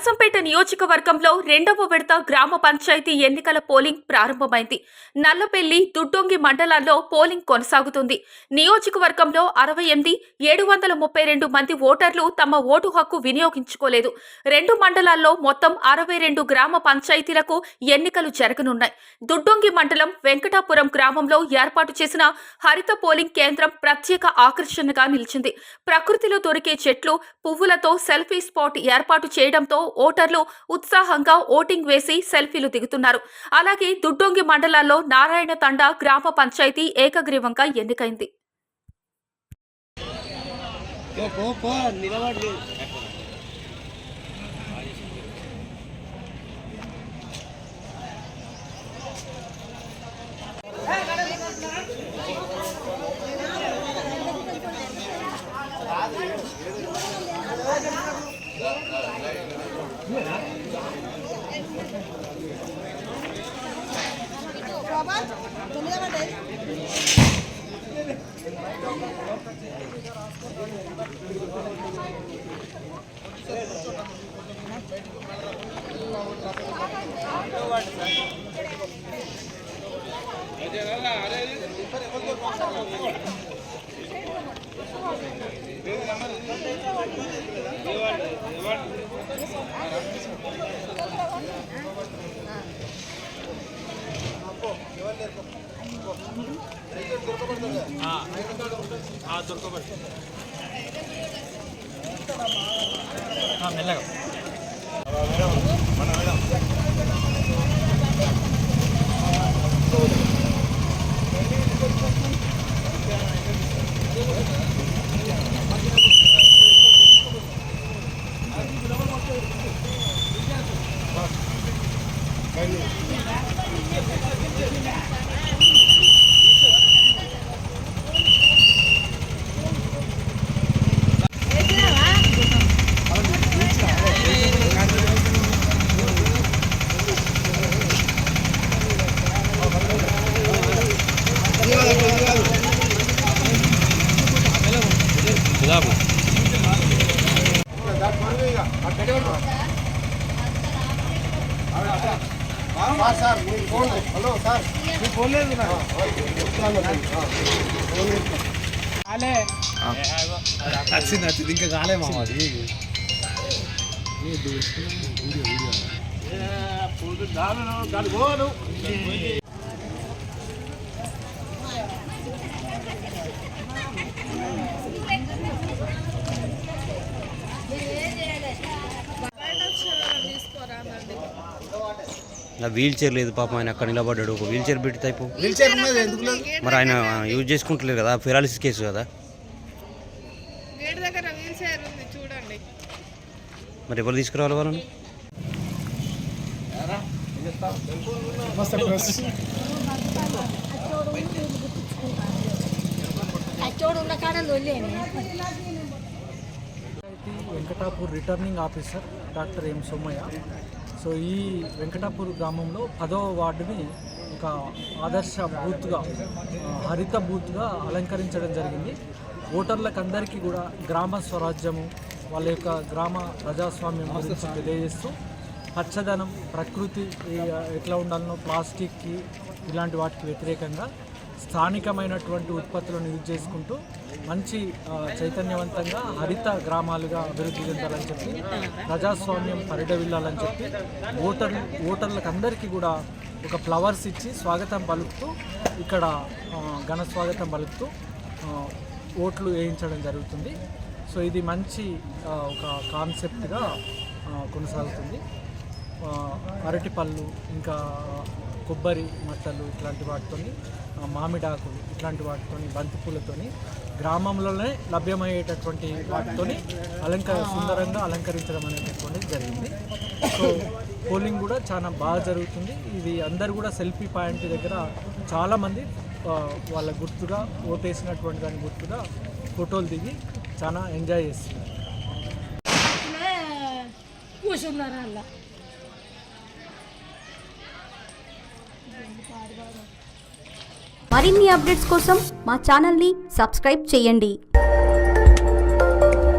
నర్సంపేట నియోజకవర్గంలో రెండవ విడత గ్రామ పంచాయతీ ఎన్నికల పోలింగ్ ప్రారంభమైంది. నల్లపెల్లి, దుడ్డొంగి మండలాల్లో పోలింగ్ కొనసాగుతుంది. నియోజకవర్గంలో 68,732 మంది ఓటర్లు తమ ఓటు హక్కు వినియోగించుకోలేదు. 2 మండలాల్లో మొత్తం 62 గ్రామ పంచాయతీలకు ఎన్నికలు జరగనున్నాయి. దుడ్డొంగి మండలం వెంకటాపురం గ్రామంలో ఏర్పాటు చేసిన హరిత పోలింగ్ కేంద్రం ప్రత్యేక ఆకర్షణగా నిలిచింది. ప్రకృతిలో దొరికే చెట్లు, పువ్వులతో సెల్ఫీ స్పాట్ ఏర్పాటు చేయడంతో ఓటర్లు ఉత్సాహంగా ఓటింగ్ వేసి సెల్ఫీలు దిగుతున్నారు. అలాగే దుడ్డొంగి మండలాల్లో నారాయణ తండా గ్రామ పంచాయతీ ఏకగ్రీవంగా ఎన్నికైంది. మెల్లగా సార్ మీ ఫోన్ హలో సార్ మీ ఫోన్ లేదు వచ్చింది ఇంకా కాలే మాది వీల్ చైర్ లేదు పాపం, ఆయన అక్కడ నిలబడ్డాడు. ఒక వీల్ చైర్ పెట్టి టైపు వీల్ చైర్ ఉన్నది ఎందుకు లేదు? మరి ఆయన యూజ్ చేసుకుంటలేదు కదా, ఫెరాలిసిస్ కేసు కదా. మరి ఎవరు తీసుకురావాలి వాళ్ళని? Venkatapur returning officer doctor M Somayya. So ఈ వెంకటాపూర్ గ్రామంలో 10వ వార్డుని ఒక ఆదర్శ బూత్గా, హరిత బూత్గా అలంకరించడం జరిగింది. ఓటర్లకు అందరికీ కూడా గ్రామ స్వరాజ్యము, వాళ్ళ యొక్క గ్రామ ప్రజాస్వామ్యం గురించి తెలియజేస్తూ పచ్చదనం, ప్రకృతి ఎట్లా ఉండాలనో, ప్లాస్టిక్కి ఇలాంటి వాటికి వ్యతిరేకంగా స్థానికమైనటువంటి ఉత్పత్తులను యూజ్ చేసుకుంటూ మంచి చైతన్యవంతంగా హరిత గ్రామాలుగా అభివృద్ధి చెందాలని చెప్పి, ప్రజాస్వామ్యం పరిడవిల్లాలని చెప్పి ఓటర్లకు అందరికీ కూడా ఒక ఫ్లవర్స్ ఇచ్చి స్వాగతం పలుకుతూ, ఇక్కడ ఘన స్వాగతం పలుకుతూ ఓట్లు వేయించడం జరుగుతుంది. సో ఇది మంచి ఒక కాన్సెప్ట్గా కొనసాగుతుంది. అరటిపళ్ళు, ఇంకా కొబ్బరి మట్టలు, ఇట్లాంటి వాటితోని, మామిడాకులు, ఇట్లాంటి వాటితోని, బంతిపూలతోని గ్రామంలోనే లభ్యమయ్యేటటువంటి వాటితోని సుందరంగా అలంకరించడం అనేటటువంటిది జరిగింది. సో పోలింగ్ కూడా చాలా బాగా జరుగుతుంది. ఇది అందరు కూడా సెల్ఫీ పాయింట్ దగ్గర చాలామంది వాళ్ళ గుర్తుగా, ఓటేసినటువంటి దాని గుర్తుగా ఫోటోలు దిగి చాలా ఎంజాయ్ చేస్తున్నారు. మరిన్ని అప్డేట్స్ కోసం మా ఛానల్ని సబ్స్క్రైబ్ చేయండి.